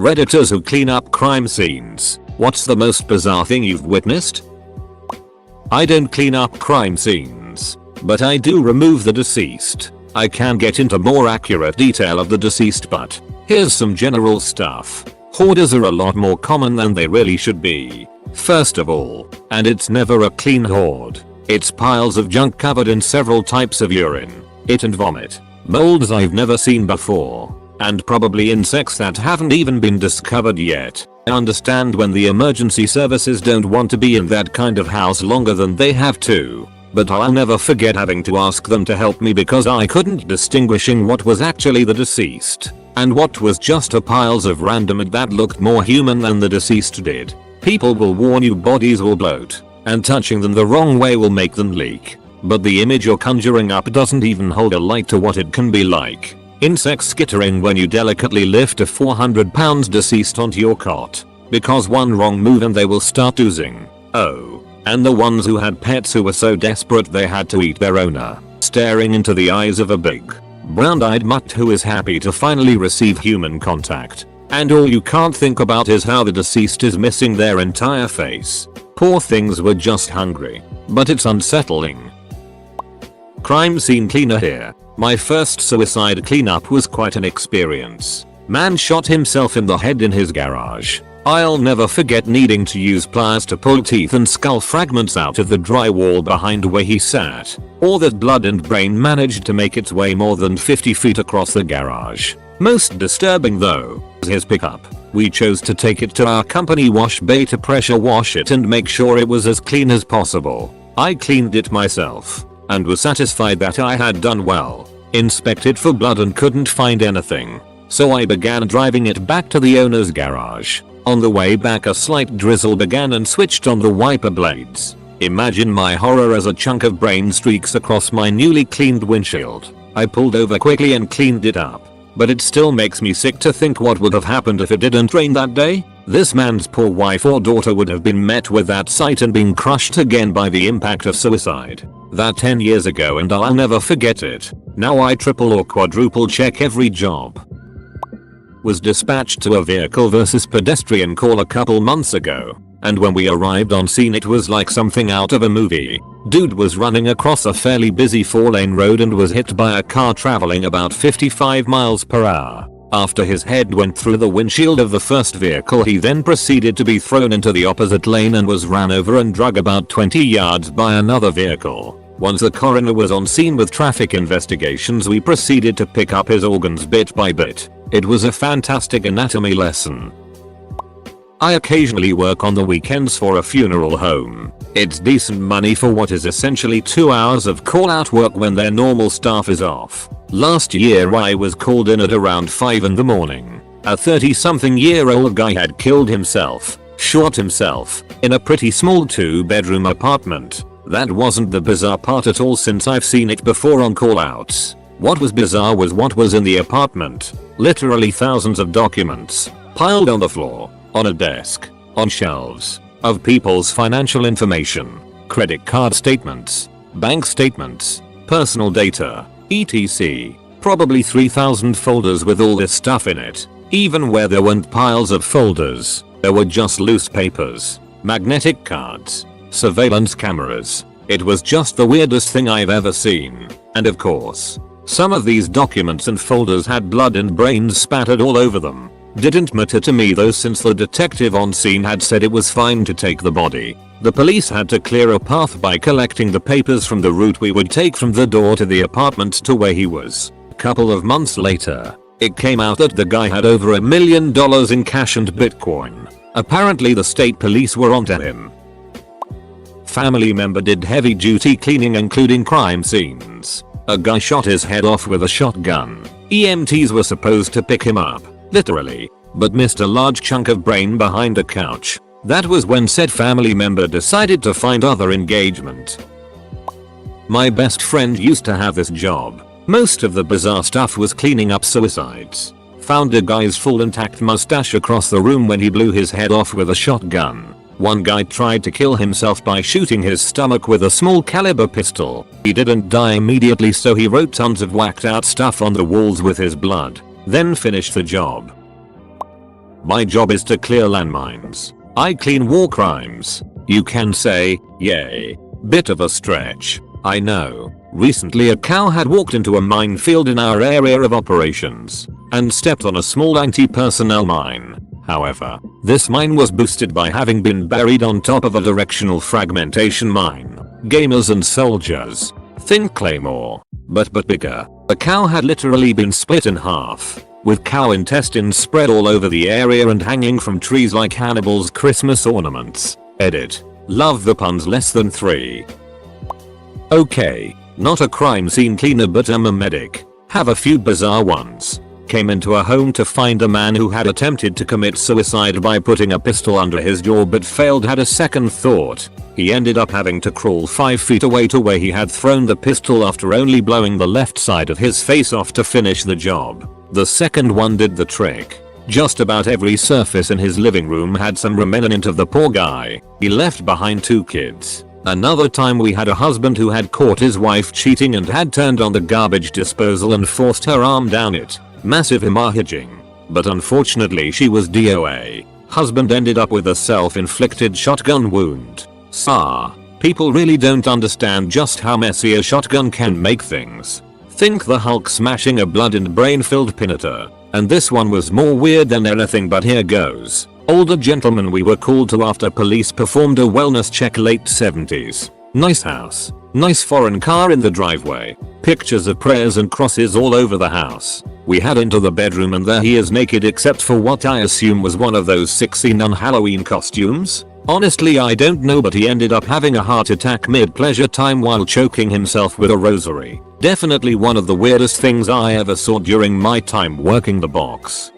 Redditors who clean up crime scenes. What's the most bizarre thing you've witnessed? I don't clean up crime scenes, but I do remove the deceased. I can get into more accurate detail of the deceased, but here's some general stuff. Hoarders are a lot more common than they really should be. First of all, and it's never a clean hoard. It's piles of junk covered in several types of urine, it and vomit, molds I've never seen before, and probably insects that haven't even been discovered yet. I understand when the emergency services don't want to be in that kind of house longer than they have to, but I'll never forget having to ask them to help me because I couldn't distinguishing what was actually the deceased and what was just a piles of random that looked more human than the deceased did. People will warn you bodies will bloat, and touching them the wrong way will make them leak, but the image you're conjuring up doesn't even hold a light to what it can be like. Insects skittering when you delicately lift a 400 pounds deceased onto your cot, because one wrong move and they will start oozing. Oh, and the ones who had pets who were so desperate they had to eat their owner, staring into the eyes of a big, brown-eyed mutt who is happy to finally receive human contact. And all you can't think about is how the deceased is missing their entire face. Poor things were just hungry, but it's unsettling. Crime scene cleaner here. My first suicide cleanup was quite an experience. Man shot himself in the head in his garage. I'll never forget needing to use pliers to pull teeth and skull fragments out of the drywall behind where he sat. All that blood and brain managed to make its way more than 50 feet across the garage. Most disturbing though, was his pickup. We chose to take it to our company wash bay to pressure wash it and make sure it was as clean as possible. I cleaned it myself and was satisfied that I had done well. Inspected for blood and couldn't find anything, so I began driving it back to the owner's garage. On the way back a slight drizzle began and switched on the wiper blades. Imagine my horror as a chunk of brain streaks across my newly cleaned windshield. I pulled over quickly and cleaned it up, but it still makes me sick to think what would have happened if it didn't rain that day. This man's poor wife or daughter would have been met with that sight and been crushed again by the impact of suicide. That 10 years ago and I'll never forget it. Now I triple or quadruple check every job. Was dispatched to a vehicle versus pedestrian call a couple months ago, and when we arrived on scene it was like something out of a movie. Dude was running across a fairly busy 4-lane road and was hit by a car traveling about 55 miles per hour. After his head went through the windshield of the first vehicle, he then proceeded to be thrown into the opposite lane and was ran over and dragged about 20 yards by another vehicle. Once the coroner was on scene with traffic investigations, we proceeded to pick up his organs bit by bit. It was a fantastic anatomy lesson. I occasionally work on the weekends for a funeral home. It's decent money for what is essentially 2 hours of call out work when their normal staff is off. Last year I was called in at around 5 in the morning. A 30-something-year-old guy had killed himself, shot himself, in a pretty small 2-bedroom apartment. That wasn't the bizarre part at all since I've seen it before on call-outs. What was bizarre was what was in the apartment. Literally thousands of documents, piled on the floor, on a desk, on shelves, of people's financial information, credit card statements, bank statements, personal data, etc. Probably 3,000 folders with all this stuff in it. Even where there weren't piles of folders, there were just loose papers, magnetic cards, surveillance cameras. It was just the weirdest thing I've ever seen. And of course, some of these documents and folders had blood and brains spattered all over them. Didn't matter to me though, since the detective on scene had said it was fine to take the body. The police had to clear a path by collecting the papers from the route we would take from the door to the apartment to where he was. A couple of months later, it came out that the guy had over $1 million in cash and Bitcoin. Apparently the state police were onto him. Family member did heavy duty cleaning including crime scenes. A guy shot his head off with a shotgun. EMTs were supposed to pick him up, literally, but missed a large chunk of brain behind a couch. That was when said family member decided to find other engagement. My best friend used to have this job. Most of the bizarre stuff was cleaning up suicides. Found a guy's full intact mustache across the room when he blew his head off with a shotgun. One guy tried to kill himself by shooting his stomach with a small caliber pistol. He didn't die immediately, so he wrote tons of whacked out stuff on the walls with his blood, then finished the job. My job is to clear landmines. I clean war crimes. You can say, yay. Bit of a stretch. I know. Recently a cow had walked into a minefield in our area of operations and stepped on a small anti-personnel mine. However, this mine was boosted by having been buried on top of a directional fragmentation mine. Gamers and soldiers. Think Claymore. But bigger. The cow had literally been split in half, with cow intestines spread all over the area and hanging from trees like Hannibal's Christmas ornaments. Edit. Love the puns less than 3. Okay. Not a crime scene cleaner but I'm a medic. Have a few bizarre ones. Came into a home to find a man who had attempted to commit suicide by putting a pistol under his jaw but failed. Had a second thought. He ended up having to crawl 5 feet away to where he had thrown the pistol after only blowing the left side of his face off to finish the job. The second one did the trick. Just about every surface in his living room had some remnant of the poor guy. He left behind 2 kids. Another time we had a husband who had caught his wife cheating and had turned on the garbage disposal and forced her arm down it. Massive hemorrhaging. But unfortunately she was DOA. Husband ended up with a self-inflicted shotgun wound. People really don't understand just how messy a shotgun can make things. Think the Hulk smashing a blood and brain-filled Pinata. And this one was more weird than anything, but here goes. Older gentleman we were called to after police performed a wellness check. Late 70s. Nice house. Nice foreign car in the driveway. Pictures of prayers and crosses all over the house. We head into the bedroom and there he is naked except for what I assume was one of those 60 non-Halloween costumes. Honestly I don't know, but he ended up having a heart attack mid-pleasure time while choking himself with a rosary. Definitely one of the weirdest things I ever saw during my time working the box.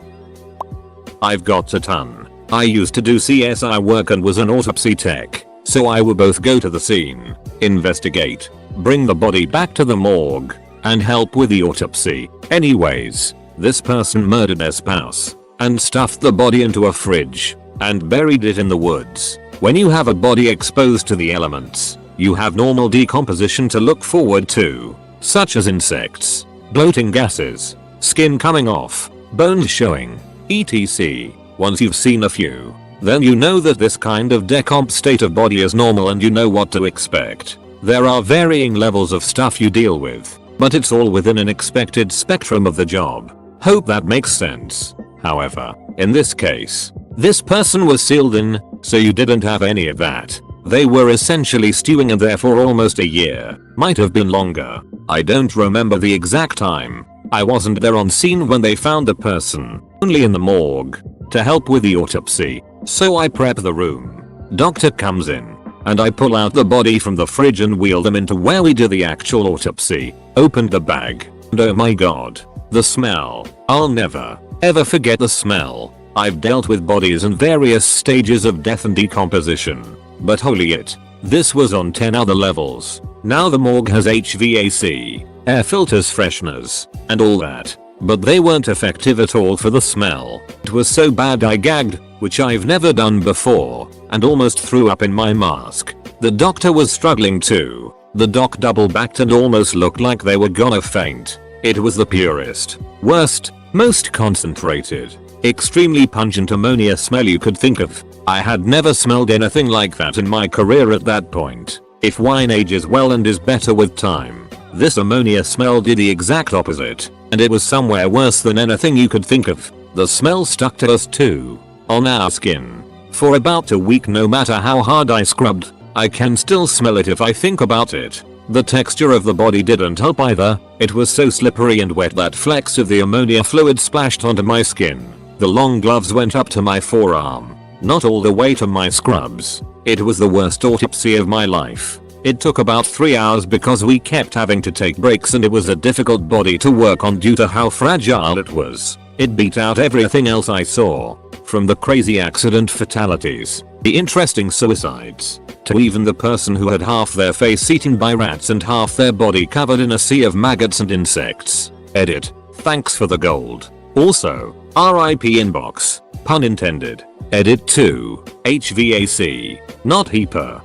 I've got a ton. I used to do CSI work and was an autopsy tech, so I would both go to the scene, investigate, bring the body back to the morgue, and help with the autopsy. Anyways, this person murdered their spouse and stuffed the body into a fridge and buried it in the woods. When you have a body exposed to the elements, you have normal decomposition to look forward to, such as insects, bloating gases, skin coming off, bones showing, etc. Once you've seen a few, then you know that this kind of decomp state of body is normal and you know what to expect. There are varying levels of stuff you deal with, but it's all within an expected spectrum of the job. Hope that makes sense. However, in this case, this person was sealed in, so you didn't have any of that. They were essentially stewing in there for almost a year. Might have been longer. I don't remember the exact time. I wasn't there on scene when they found the person, only in the morgue to help with the autopsy. So I prep the room. Doctor comes in, and I pull out the body from the fridge and wheel them into where we do the actual autopsy. Opened the bag, and oh my god, the smell. I'll never, ever forget the smell. I've dealt with bodies in various stages of death and decomposition, but holy it, this was on 10 other levels. Now the morgue has HVAC, air filters, fresheners, and all that, but they weren't effective at all for the smell. It was so bad I gagged, which I've never done before, and almost threw up in my mask. The doctor was struggling too. The doc double-backed and almost looked like they were gonna faint. It was the purest, worst, most concentrated, extremely pungent ammonia smell you could think of. I had never smelled anything like that in my career at that point. If wine ages well and is better with time, this ammonia smell did the exact opposite, and it was somewhere worse than anything you could think of. The smell stuck to us too, on our skin, for about a week. No matter how hard I scrubbed, I can still smell it if I think about it. The texture of the body didn't help either. It was so slippery and wet that flecks of the ammonia fluid splashed onto my skin. The long gloves went up to my forearm, not all the way to my scrubs. It was the worst autopsy of my life. It took about 3 hours because we kept having to take breaks and it was a difficult body to work on due to how fragile it was. It beat out everything else I saw, from the crazy accident fatalities, the interesting suicides, to even the person who had half their face eaten by rats and half their body covered in a sea of maggots and insects. Edit. Thanks for the gold. Also, RIP inbox. Pun intended. Edit 2. HVAC. Not HEPA.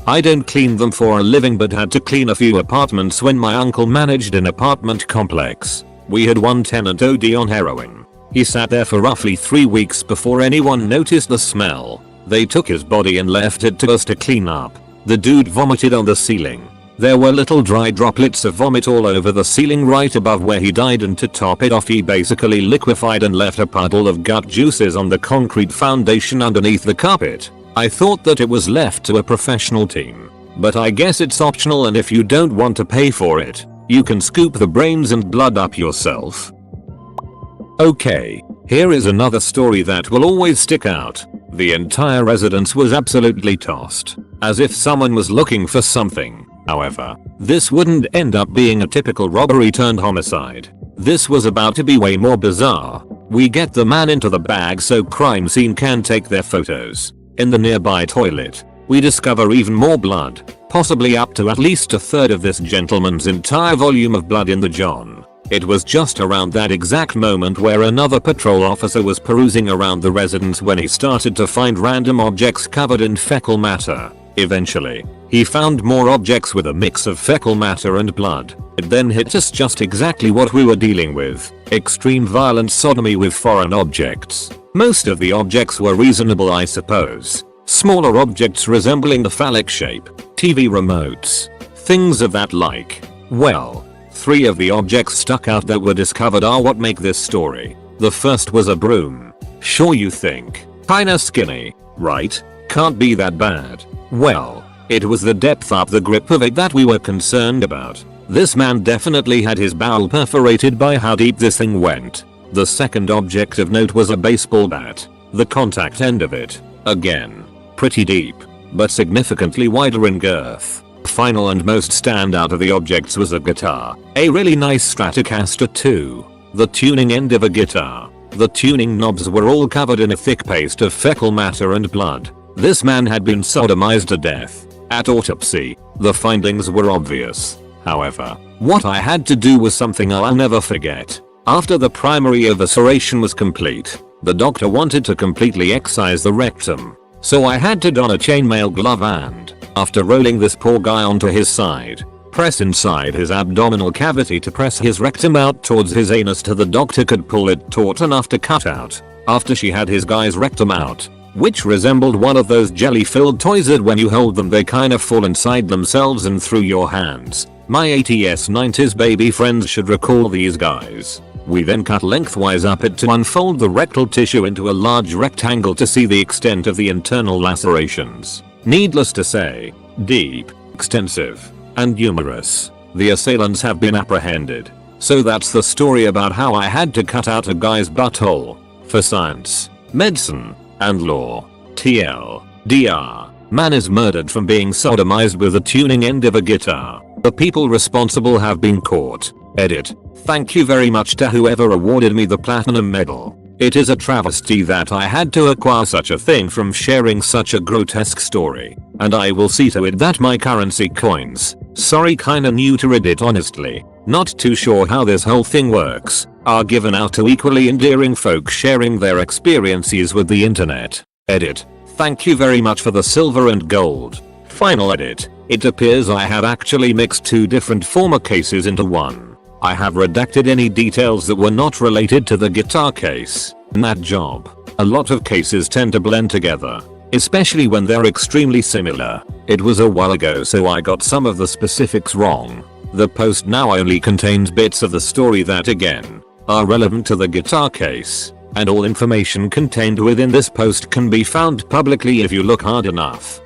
I don't clean them for a living but had to clean a few apartments when my uncle managed an apartment complex. We had one tenant OD on heroin. He sat there for roughly 3 weeks before anyone noticed the smell. They took his body and left it to us to clean up. The dude vomited on the ceiling. There were little dry droplets of vomit all over the ceiling right above where he died, and to top it off he basically liquefied and left a puddle of gut juices on the concrete foundation underneath the carpet. I thought that it was left to a professional team, but I guess it's optional, and if you don't want to pay for it, you can scoop the brains and blood up yourself. Okay, here is another story that will always stick out. The entire residence was absolutely tossed, as if someone was looking for something. However, this wouldn't end up being a typical robbery turned homicide. This was about to be way more bizarre. We get the man into the bag so crime scene can take their photos. In the nearby toilet, we discover even more blood, possibly up to at least a third of this gentleman's entire volume of blood in the john. It was just around that exact moment where another patrol officer was perusing around the residence when he started to find random objects covered in fecal matter. Eventually, he found more objects with a mix of fecal matter and blood. It then hit us just exactly what we were dealing with: extreme violent sodomy with foreign objects. Most of the objects were reasonable, I suppose. Smaller objects resembling the phallic shape, TV remotes, things of that like. Well, 3 of the objects stuck out that were discovered are what make this story. The first was a broom. Sure, you think, kinda skinny, right? Can't be that bad. Well, it was the depth up the grip of it that we were concerned about. This man definitely had his bowel perforated by how deep this thing went. The second object of note was a baseball bat. The contact end of it, again, pretty deep, but significantly wider in girth. Final and most standout of the objects was a guitar. A really nice Stratocaster too. The tuning end of a guitar. The tuning knobs were all covered in a thick paste of fecal matter and blood. This man had been sodomized to death. At autopsy, the findings were obvious. However, what I had to do was something I'll never forget. After the primary evisceration was complete, the doctor wanted to completely excise the rectum. So I had to don a chainmail glove and, after rolling this poor guy onto his side, press inside his abdominal cavity to press his rectum out towards his anus till the doctor could pull it taut enough to cut out. After she had his guy's rectum out, which resembled one of those jelly-filled toys that when you hold them they kinda fall inside themselves and through your hands. My 80s 90s baby friends should recall these guys. We then cut lengthwise up it to unfold the rectal tissue into a large rectangle to see the extent of the internal lacerations. Needless to say, deep, extensive, and numerous. The assailants have been apprehended. So that's the story about how I had to cut out a guy's butthole. For science, medicine, and law. TLDR. Man is murdered from being sodomized with the tuning end of a guitar. The people responsible have been caught. Edit. Thank you very much to whoever awarded me the platinum medal. It is a travesty that I had to acquire such a thing from sharing such a grotesque story. And I will see to it that my currency coins, sorry kinda new to Reddit honestly, not too sure how this whole thing works, are given out to equally endearing folk sharing their experiences with the internet. Edit. Thank you very much for the silver and gold. Final edit. It appears I have actually mixed 2 different former cases into one. I have redacted any details that were not related to the guitar case. Nat job. A lot of cases tend to blend together, especially when they're extremely similar. It was a while ago so I got some of the specifics wrong. The post now only contains bits of the story that again are relevant to the guitar case, and all information contained within this post can be found publicly if you look hard enough.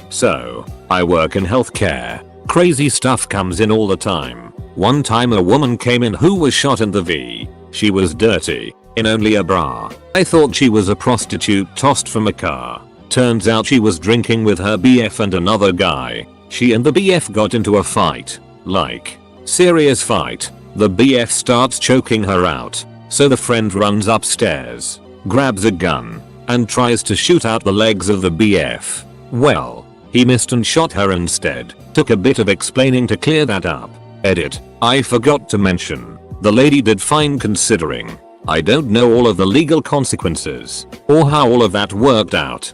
So, I work in healthcare. Crazy stuff comes in all the time. One time a woman came in who was shot in the V. She was dirty, in only a bra. I thought she was a prostitute tossed from a car. Turns out she was drinking with her BF and another guy. She and the BF got into a fight. Like, serious fight. The BF starts choking her out. So the friend runs upstairs, grabs a gun, and tries to shoot out the legs of the BF. Well, he missed and shot her instead. Took a bit of explaining to clear that up. Edit. I forgot to mention, the lady did fine considering. I don't know all of the legal consequences, or how all of that worked out.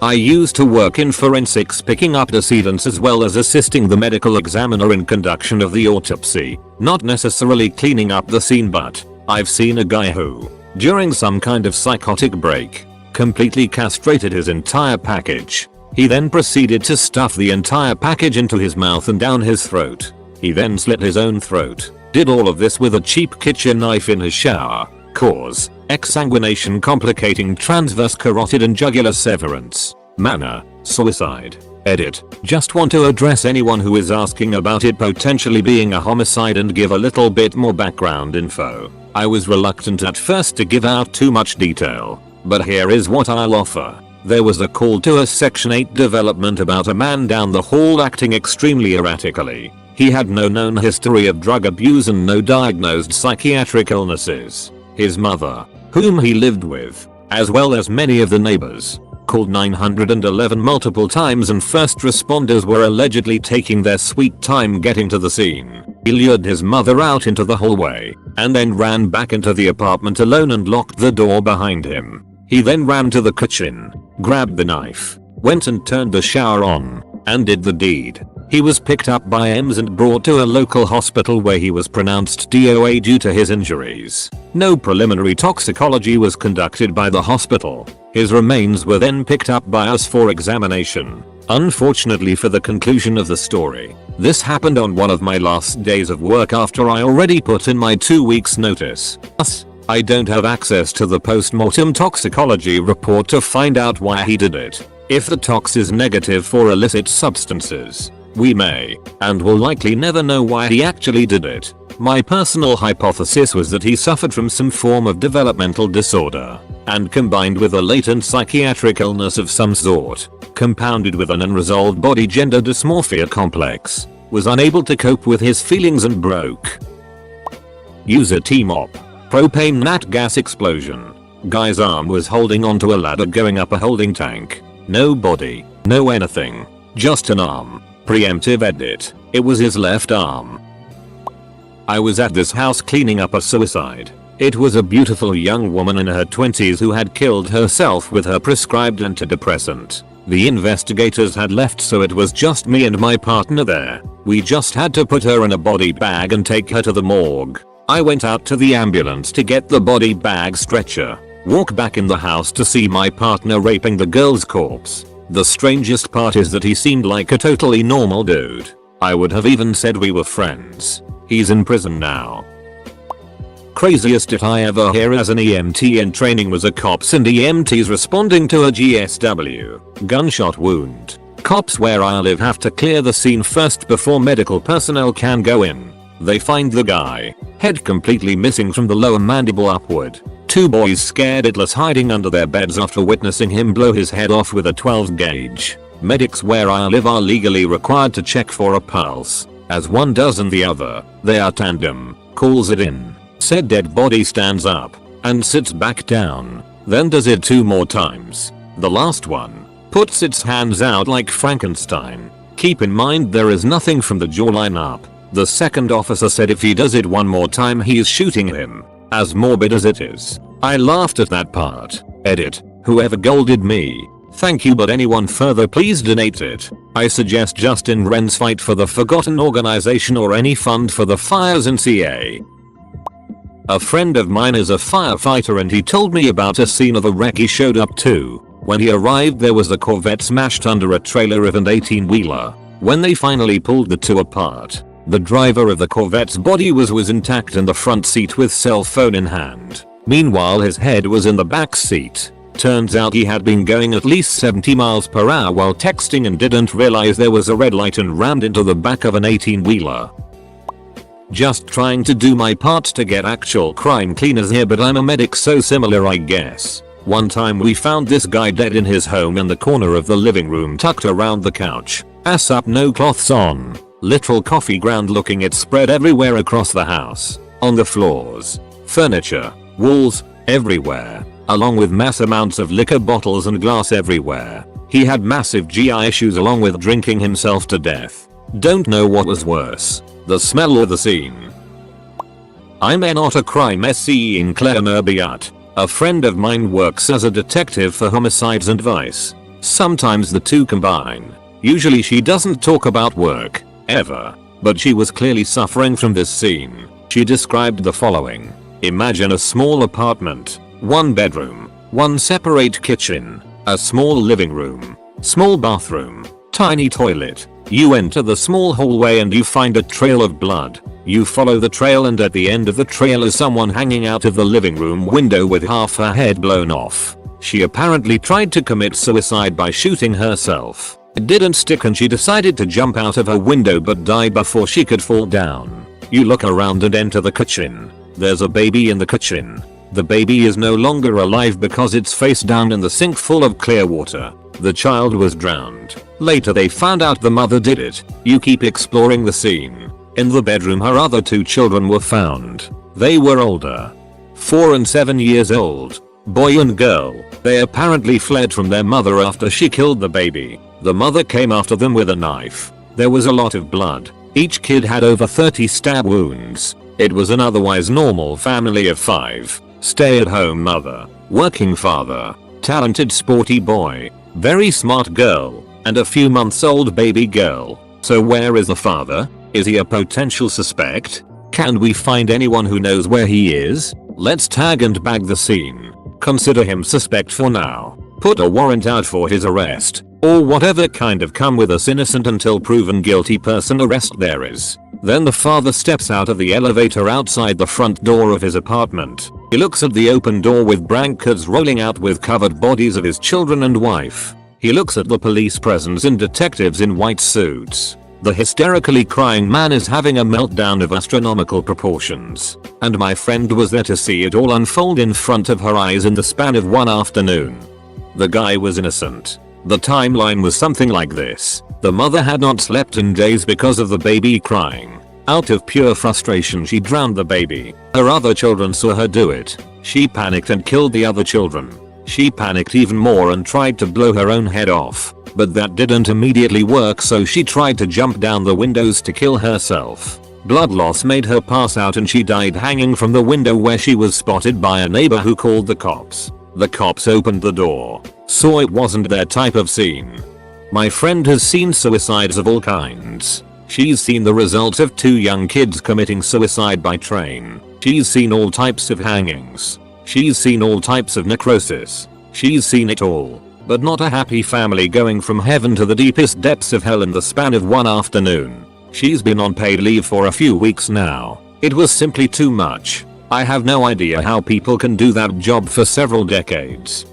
I used to work in forensics picking up decedents as well as assisting the medical examiner in conduction of the autopsy. Not necessarily cleaning up the scene, but I've seen a guy who, during some kind of psychotic break, completely castrated his entire package. He then proceeded to stuff the entire package into his mouth and down his throat. He then slit his own throat. Did all of this with a cheap kitchen knife in his shower. Cause: exsanguination complicating transverse carotid and jugular severance. Manner: suicide. Edit: just want to address anyone who is asking about it potentially being a homicide and give a little bit more background info. I was reluctant at first to give out too much detail, but here is what I'll offer. There was a call to a Section 8 development about a man down the hall acting extremely erratically. He had no known history of drug abuse and no diagnosed psychiatric illnesses. His mother, whom he lived with, as well as many of the neighbors, called 911 multiple times and first responders were allegedly taking their sweet time getting to the scene. He lured his mother out into the hallway and then ran back into the apartment alone and locked the door behind him. He then ran to the kitchen, grabbed the knife, went and turned the shower on, and did the deed. He was picked up by EMS and brought to a local hospital where he was pronounced DOA due to his injuries. No preliminary toxicology was conducted by the hospital. His remains were then picked up by us for examination. Unfortunately for the conclusion of the story, this happened on one of my last days of work after I already put in my 2 weeks notice. Thus, I don't have access to the post-mortem toxicology report to find out why he did it. If the tox is negative for illicit substances, we may, and will likely never know why he actually did it. My personal hypothesis was that he suffered from some form of developmental disorder, and combined with a latent psychiatric illness of some sort, compounded with an unresolved body gender dysmorphia complex, was unable to cope with his feelings and broke. User T-Mop. Propane nat gas explosion. Guy's arm was holding onto a ladder going up a holding tank. No body, no anything, just an arm. Preemptive edit. It was his left arm. I was at this house cleaning up a suicide. It was a beautiful young woman in her 20s who had killed herself with her prescribed antidepressant. The investigators had left, so it was just me and my partner there. We just had to put her in a body bag and take her to the morgue. I went out to the ambulance to get the body bag stretcher. Walk back in the house to see my partner raping the girl's corpse. The strangest part is that he seemed like a totally normal dude. I would have even said we were friends. He's in prison now. Craziest shit I ever hear as an EMT in training was a cops and EMTs responding to a GSW gunshot wound. Cops where I live have to clear the scene first before medical personnel can go in. They find the guy, head completely missing from the lower mandible upward. 2 boys scared shitless hiding under their beds after witnessing him blow his head off with a 12 gauge. Medics where I live are legally required to check for a pulse, as one does and the other. They are tandem. Calls it in. Said dead body stands up and sits back down, then does it 2 more times. The last one puts its hands out like Frankenstein. Keep in mind there is nothing from the jawline up. The second officer said if he does it 1 more time he is shooting him. As morbid as it is. I laughed at that part. Edit. Whoever golded me. Thank you, but anyone further please donate it. I suggest Justin Wren's Fight for the Forgotten Organization or any fund for the fires in CA. A friend of mine is a firefighter and he told me about a scene of a wreck he showed up to. When he arrived there was a Corvette smashed under a trailer of an 18-wheeler. When they finally pulled the 2 apart, the driver of the Corvette's body was intact in the front seat with cell phone in hand. Meanwhile his head was in the back seat. Turns out he had been going at least 70 miles per hour while texting and didn't realize there was a red light and rammed into the back of an 18-wheeler. Just trying to do my part to get actual crime cleaners here, but I'm a medic, so similar I guess. One time we found this guy dead in his home in the corner of the living room tucked around the couch. Ass up, no cloths on. Literal coffee ground looking, it spread everywhere across the house. On the floors, furniture, walls, everywhere. Along with mass amounts of liquor bottles and glass everywhere. He had massive GI issues along with drinking himself to death. Don't know what was worse, the smell or the scene. I'm not a crime SCE in Claire. A friend of mine works as a detective for homicides and vice. Sometimes the 2 combine. Usually she doesn't talk about work. Ever. But she was clearly suffering from this scene. She described the following. Imagine a small apartment, 1 bedroom, 1 separate kitchen, a small living room, small bathroom, tiny toilet. You enter the small hallway and you find a trail of blood. You follow the trail and at the end of the trail is someone hanging out of the living room window with half her head blown off. She apparently tried to commit suicide by shooting herself. It didn't stick and she decided to jump out of her window but died before she could fall down. You look around and enter the kitchen. There's a baby in the kitchen. The baby is no longer alive because it's face down in the sink full of clear water. The child was drowned. Later they found out the mother did it. You keep exploring the scene. In the bedroom her other 2 children were found. They were older. 4 and 7 years old. Boy and girl. They apparently fled from their mother after she killed the baby. The mother came after them with a knife. There was a lot of blood. Each kid had over 30 stab wounds. It was an otherwise normal family of 5. Stay-at-home mother, working father, talented sporty boy, very smart girl, and a few months old baby girl. So where is the father? Is he a potential suspect? Can we find anyone who knows where he is? Let's tag and bag the scene. Consider him suspect for now. Put a warrant out for his arrest, or whatever kind of come with us innocent until proven guilty person arrest there is. Then the father steps out of the elevator outside the front door of his apartment. He looks at the open door with blankets rolling out with covered bodies of his children and wife. He looks at the police presence and detectives in white suits. The hysterically crying man is having a meltdown of astronomical proportions. And my friend was there to see it all unfold in front of her eyes in the span of 1 afternoon. The guy was innocent. The timeline was something like this. The mother had not slept in days because of the baby crying. Out of pure frustration she drowned the baby. Her other children saw her do it. She panicked and killed the other children. She panicked even more and tried to blow her own head off. But that didn't immediately work, so she tried to jump down the windows to kill herself. Blood loss made her pass out and she died hanging from the window, where she was spotted by a neighbor who called the cops. The cops opened the door, saw it wasn't their type of scene. My friend has seen suicides of all kinds. She's seen the results of 2 young kids committing suicide by train. She's seen all types of hangings. She's seen all types of necrosis. She's seen it all. But not a happy family going from heaven to the deepest depths of hell in the span of 1 afternoon. She's been on paid leave for a few weeks now. It was simply too much. I have no idea how people can do that job for several decades.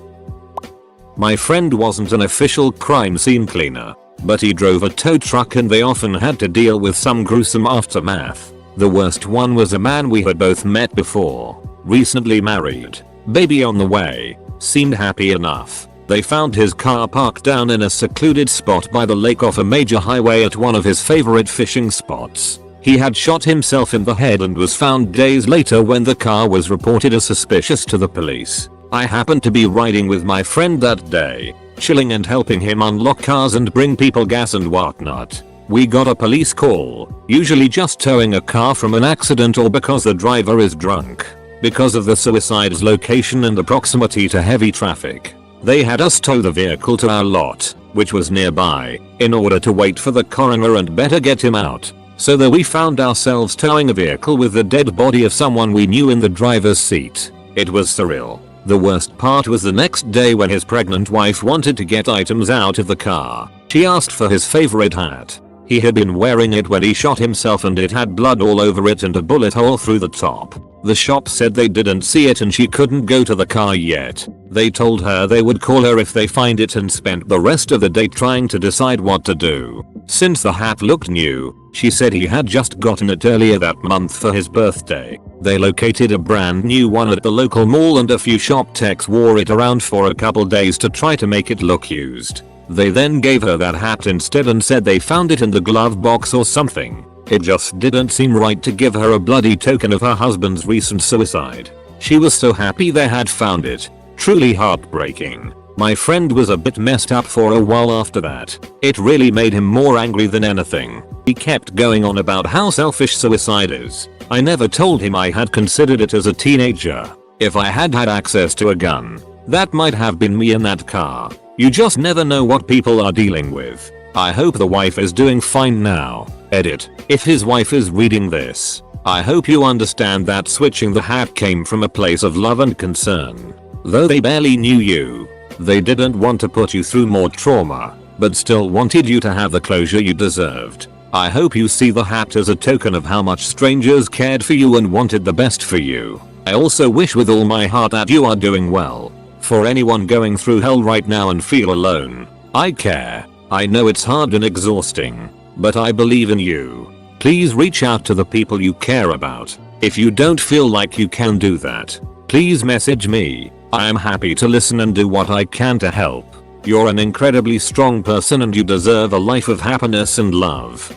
My friend wasn't an official crime scene cleaner, but he drove a tow truck and they often had to deal with some gruesome aftermath. The worst one was a man we had both met before, recently married, baby on the way, seemed happy enough. They found his car parked down in a secluded spot by the lake off a major highway at one of his favorite fishing spots. He had shot himself in the head and was found days later when the car was reported as suspicious to the police. I happened to be riding with my friend that day, chilling and helping him unlock cars and bring people gas and whatnot. We got a police call, usually just towing a car from an accident or because the driver is drunk. Because of the suicide's location and the proximity to heavy traffic, they had us tow the vehicle to our lot, which was nearby, in order to wait for the coroner and better get him out. So that we found ourselves towing a vehicle with the dead body of someone we knew in the driver's seat. It was surreal. The worst part was the next day when his pregnant wife wanted to get items out of the car. She asked for his favorite hat. He had been wearing it when he shot himself and it had blood all over it and a bullet hole through the top. The shop said they didn't see it and she couldn't go to the car yet. They told her they would call her if they find it and spent the rest of the day trying to decide what to do. Since the hat looked new, she said he had just gotten it earlier that month for his birthday. They located a brand new one at the local mall and a few shop techs wore it around for a couple days to try to make it look used. They then gave her that hat instead and said they found it in the glove box or something. It just didn't seem right to give her a bloody token of her husband's recent suicide. She was so happy they had found it. Truly heartbreaking. My friend was a bit messed up for a while after that. It really made him more angry than anything. He kept going on about how selfish suicide is. I never told him I had considered it as a teenager. If I had had access to a gun, that might have been me in that car. You just never know what people are dealing with. I hope the wife is doing fine now. Edit. If his wife is reading this, I hope you understand that switching the hat came from a place of love and concern. Though they barely knew you, they didn't want to put you through more trauma, but still wanted you to have the closure you deserved. I hope you see the hat as a token of how much strangers cared for you and wanted the best for you. I also wish with all my heart that you are doing well. For anyone going through hell right now and feel alone, I care. I know it's hard and exhausting, but I believe in you. Please reach out to the people you care about. If you don't feel like you can do that, please message me. I am happy to listen and do what I can to help. You're an incredibly strong person and you deserve a life of happiness and love.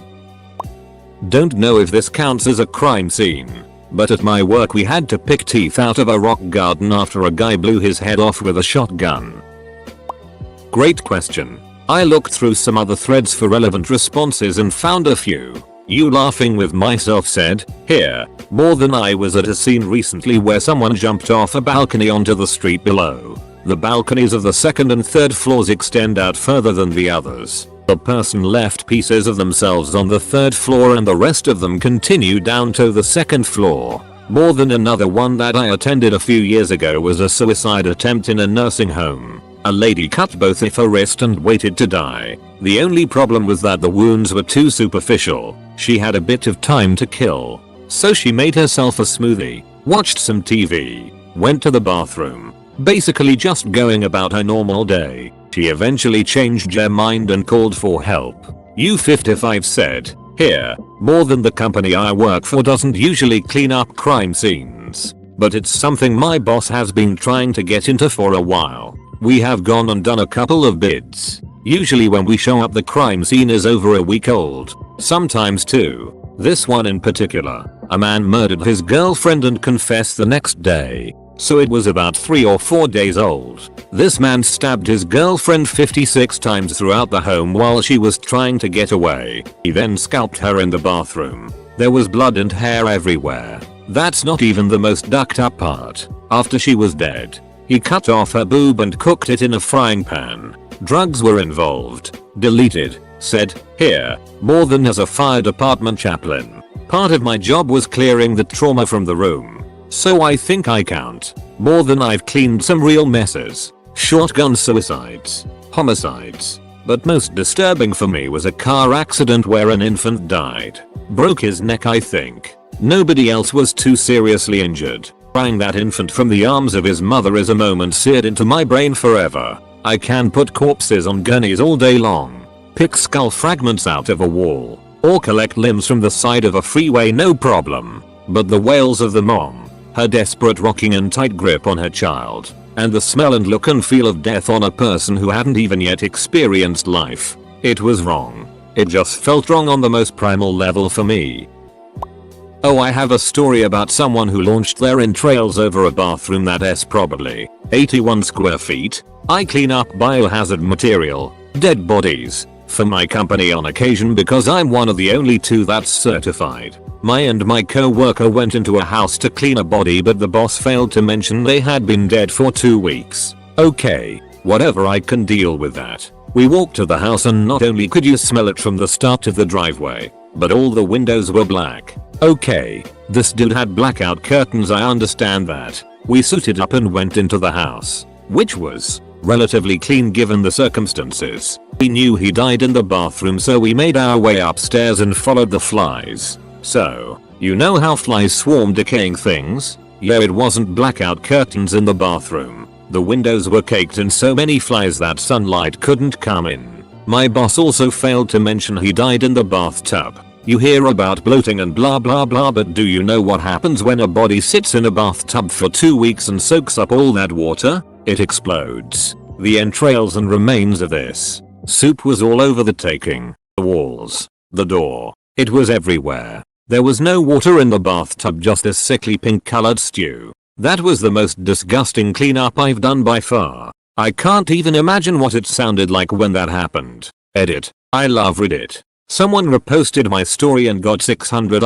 Don't know if this counts as a crime scene, but at my work we had to pick teeth out of a rock garden after a guy blew his head off with a shotgun. Great question. I looked through some other threads for relevant responses and found a few. You laughing with myself said, here, more than I was at a scene recently where someone jumped off a balcony onto the street below. The balconies of the second and third floors extend out further than the others. The person left pieces of themselves on the third floor and the rest of them continued down to the second floor. More than another one that I attended a few years ago was a suicide attempt in a nursing home. A lady cut both of her wrist and waited to die. The only problem was that the wounds were too superficial. She had a bit of time to kill. So she made herself a smoothie, watched some TV, went to the bathroom, basically just going about her normal day. She eventually changed her mind and called for help. U55 said, here, more than the company I work for doesn't usually clean up crime scenes, but it's something my boss has been trying to get into for a while. We have gone and done a couple of bids. Usually when we show up the crime scene is over a week old, sometimes two. This one in particular, a man murdered his girlfriend and confessed the next day, so it was about 3 or 4 days old. This man stabbed his girlfriend 56 times throughout the home while she was trying to get away. He then scalped her in the bathroom. There was blood and hair everywhere. That's not even the most ducked up part. After she was dead, he cut off her boob and cooked it in a frying pan. Drugs were involved. Deleted. Said, here, more than as a fire department chaplain. Part of my job was clearing the trauma from the room. So I think I count. More than I've cleaned some real messes. Shotgun suicides. Homicides. But most disturbing for me was a car accident where an infant died. Broke his neck I think. Nobody else was too seriously injured. Prying that infant from the arms of his mother is a moment seared into my brain forever. I can put corpses on gurneys all day long, pick skull fragments out of a wall, or collect limbs from the side of a freeway no problem. But the wails of the mom, her desperate rocking and tight grip on her child, and the smell and look and feel of death on a person who hadn't even yet experienced life. It was wrong. It just felt wrong on the most primal level for me. Oh, I have a story about someone who launched their entrails over a bathroom that's probably 81 square feet. I clean up biohazard material, dead bodies, for my company on occasion because I'm one of the only two that's certified. My co-worker went into a house to clean a body but the boss failed to mention they had been dead for 2 weeks. Okay, whatever, I can deal with that. We walked to the house and not only could you smell it from the start of the driveway, but all the windows were black. Okay, this dude had blackout curtains, I understand that. We suited up and went into the house, which was relatively clean given the circumstances. We knew he died in the bathroom so we made our way upstairs and followed the flies. So, you know how flies swarm decaying things? Yeah, it wasn't blackout curtains in the bathroom. The windows were caked in so many flies that sunlight couldn't come in. My boss also failed to mention he died in the bathtub. You hear about bloating and blah blah blah, but do you know what happens when a body sits in a bathtub for 2 weeks and soaks up all that water? It explodes. The entrails and remains of this soup was all over the taking. The walls, the door, it was everywhere. There was no water in the bathtub, just this sickly pink colored stew. That was the most disgusting cleanup I've done by far. I can't even imagine what it sounded like when that happened. Edit. I love Reddit. Someone reposted my story and got 600